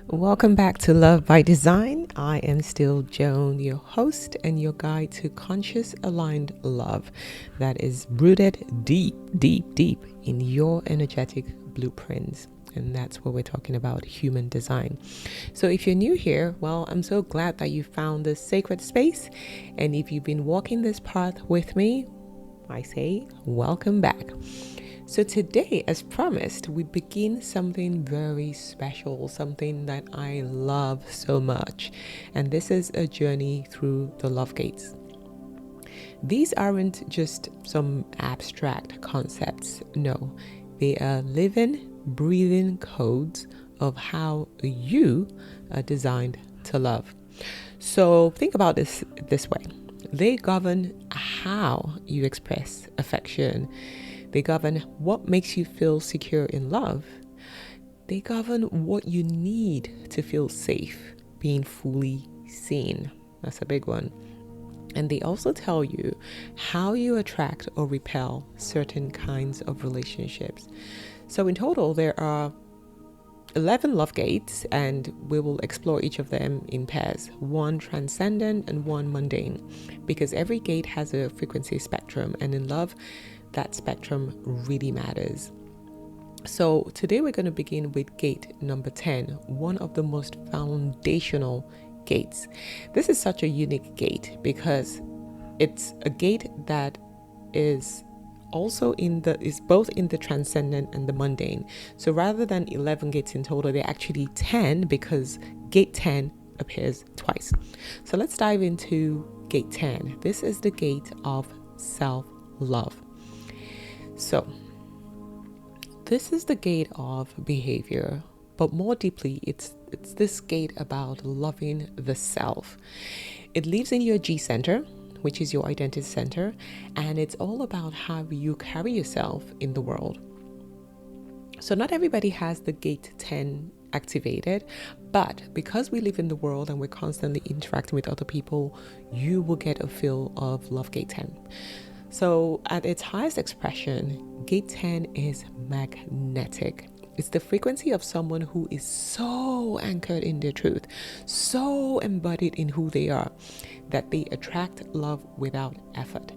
Welcome back to Love by Design. I am still Joan, your host and your guide to conscious aligned love that is rooted deep, deep, deep in your energetic blueprints. And that's what we're talking about, human design. So if you're new here, well, I'm so glad that you found this sacred space. And if you've been walking this path with me, I say welcome back. So today, as promised, we begin something very special, something that I love so much. And this is a journey through the love gates. These aren't just some abstract concepts. No, they are living, breathing codes of how you are designed to love. So think about this way. They govern how you express affection. They govern what makes you feel secure in love. They govern what you need to feel safe, being fully seen. That's a big one. And they also tell you how you attract or repel certain kinds of relationships. So in total, there are 11 love gates, and we will explore each of them in pairs, one transcendent and one mundane, because every gate has a frequency spectrum, and in love, that spectrum really matters. So today we're going to begin with gate number 10, one of the most foundational gates. This is such a unique gate because it's a gate that is both in the transcendent and the mundane. So rather than 11 gates in total, they're actually 10 because gate 10 appears twice. So let's dive into gate 10. This is the gate of self-love. So this is the gate of behavior, but more deeply, it's this gate about loving the self. It lives in your G center, which is your identity center, and it's all about how you carry yourself in the world. So not everybody has the gate 10 activated, but because we live in the world and we're constantly interacting with other people, you will get a feel of love gate 10. So at its highest expression, gate 10 is magnetic. It's the frequency of someone who is so anchored in their truth, so embodied in who they are, that they attract love without effort.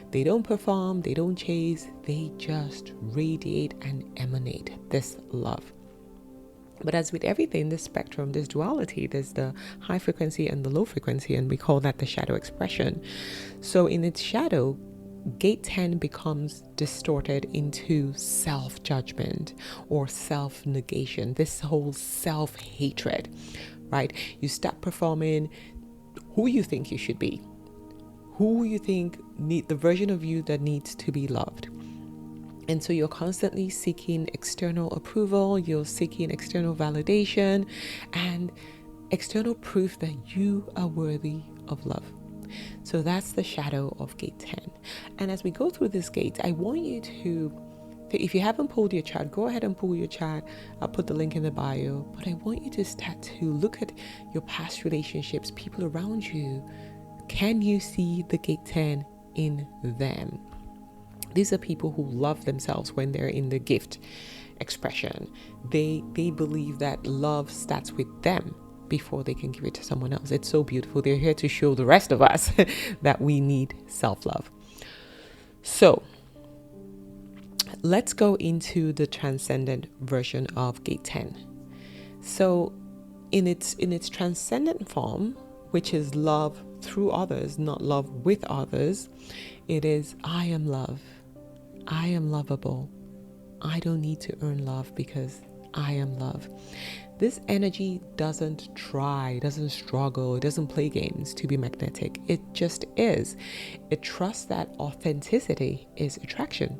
They don't perform, they don't chase, they just radiate and emanate this love. But as with everything, this spectrum, this duality, there's the high frequency and the low frequency, and we call that the shadow expression. So in its shadow, gate 10 becomes distorted into self-judgment or self-negation, this whole self-hatred, right? You start performing who you think you should be, who you think the version of you that needs to be loved. And so you're constantly seeking external approval, you're seeking external validation and external proof that you are worthy of love. So that's the shadow of gate 10. And as we go through this gate, I want you to, if you haven't pulled your chart, go ahead and pull your chart. I'll put the link in the bio. But I want you to start to look at your past relationships, people around you. Can you see the gate 10 in them? These are people who love themselves when they're in the gift expression. They believe that love starts with them before they can give it to someone else. It's so beautiful. They're here to show the rest of us that we need self-love. So let's go into the transcendent version of gate 10. So in its transcendent form, which is love through others, not love with others, it is I am love. I am lovable. I don't need to earn love because I am love. This energy doesn't try, doesn't struggle, it doesn't play games to be magnetic. It just is. It trusts that authenticity is attraction.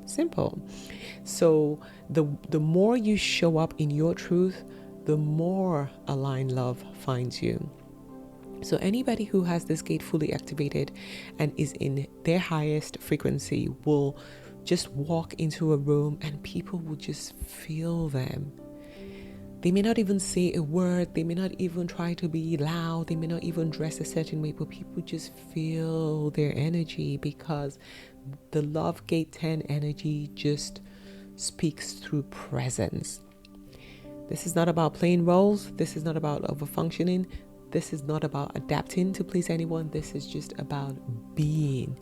Simple. So the more you show up in your truth, the more aligned love finds you. So anybody who has this gate fully activated and is in their highest frequency will just walk into a room and people will just feel them. They may not even say a word. They may not even try to be loud. They may not even dress a certain way, but people just feel their energy because the love gate 10 energy just speaks through presence. This is not about playing roles. This is not about overfunctioning. This is not about adapting to please anyone. This is just about being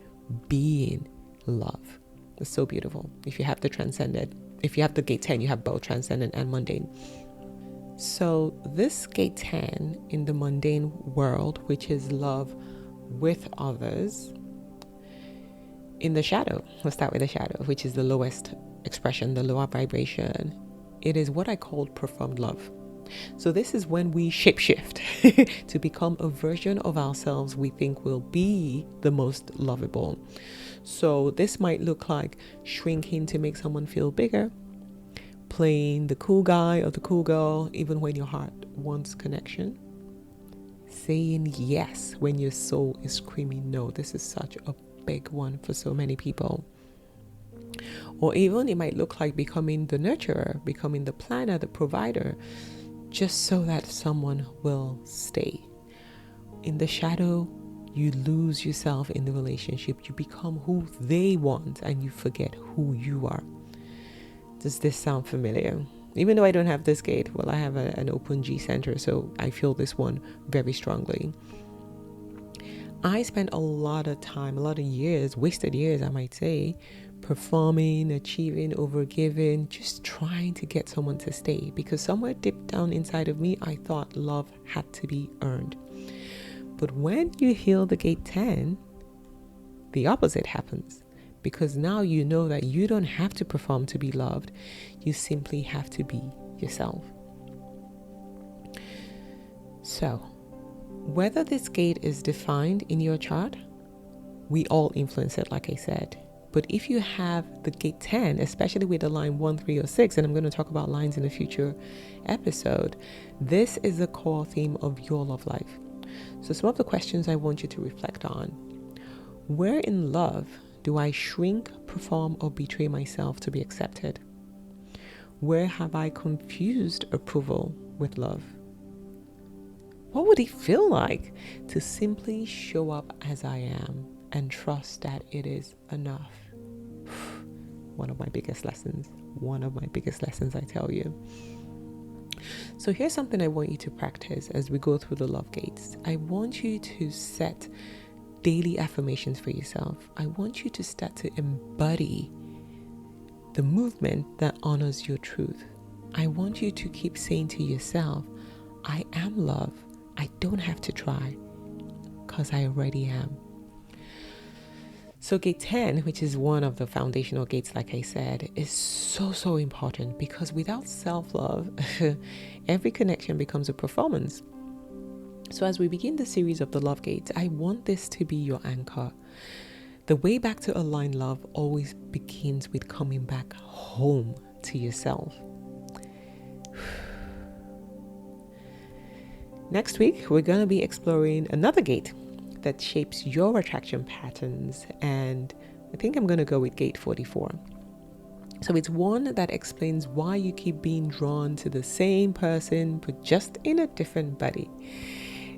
love. It's so beautiful. If you have the transcendent, if you have the gate 10, you have both transcendent and mundane. So this gate 10 in the mundane world, which is love with others, in the shadow, let's start with the shadow, which is the lowest expression, the lower vibration. It is what I call performed love. So this is when we shapeshift to become a version of ourselves we think will be the most lovable. So this might look like shrinking to make someone feel bigger, playing the cool guy or the cool girl even when your heart wants connection, saying yes when your soul is screaming no. This is such a big one for so many people. Or even it might look like becoming the nurturer, becoming the planner, the provider, just so that someone will stay. In the shadow, you lose yourself in the relationship. You become who they want and you forget who you are. Does this sound familiar? Even though I don't have this gate, well, I have an open G center, so I feel this one very strongly. I spent a lot of time, a lot of years, wasted years, I might say, performing, achieving, overgiving, just trying to get someone to stay, because somewhere deep down inside of me, I thought love had to be earned. But when you heal the gate 10, the opposite happens, because now you know that you don't have to perform to be loved. You simply have to be yourself. So, whether this gate is defined in your chart, we all influence it, like I said. But if you have the gate 10, especially with the line 1, 3, or 6, and I'm going to talk about lines in a future episode, this is the core theme of your love life. So some of the questions I want you to reflect on. Where in love do I shrink, perform, or betray myself to be accepted? Where have I confused approval with love? What would it feel like to simply show up as I am and trust that it is enough? One of my biggest lessons, I tell you. So here's something I want you to practice as we go through the love gates. I want you to set daily affirmations for yourself. I want you to start to embody the movement that honors your truth. I want you to keep saying to yourself, I am love. I don't have to try because I already am. So gate 10, which is one of the foundational gates, like I said, is so important, because without self-love, every connection becomes a performance. So as we begin the series of the love gates, I want this to be your anchor. The way back to aligned love always begins with coming back home to yourself. Next week, we're going to be exploring another gate that shapes your attraction patterns, and I think I'm going to go with gate 44. So it's one that explains why you keep being drawn to the same person but just in a different body.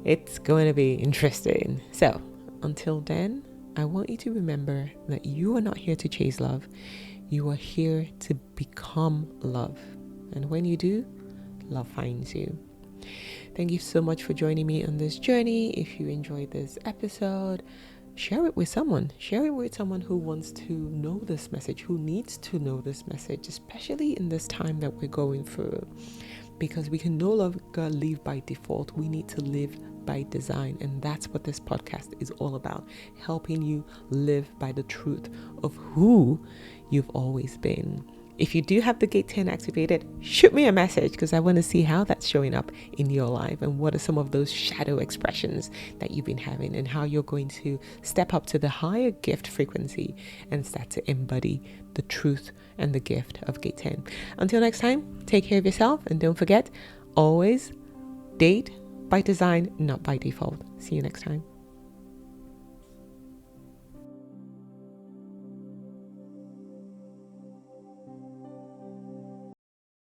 It's going to be interesting. So until then, I want you to remember that you are not here to chase love. You are here to become love, and when you do, love finds you. Thank you so much for joining me on this journey. If you enjoyed this episode, share it with someone. Share it with someone who wants to know this message, who needs to know this message, especially in this time that we're going through. Because we can no longer live by default. We need to live by design. And that's what this podcast is all about. Helping you live by the truth of who you've always been. If you do have the gate 10 activated, shoot me a message, because I want to see how that's showing up in your life and what are some of those shadow expressions that you've been having, and how you're going to step up to the higher gift frequency and start to embody the truth and the gift of gate 10. Until next time, take care of yourself, and don't forget, always date by design, not by default. See you next time.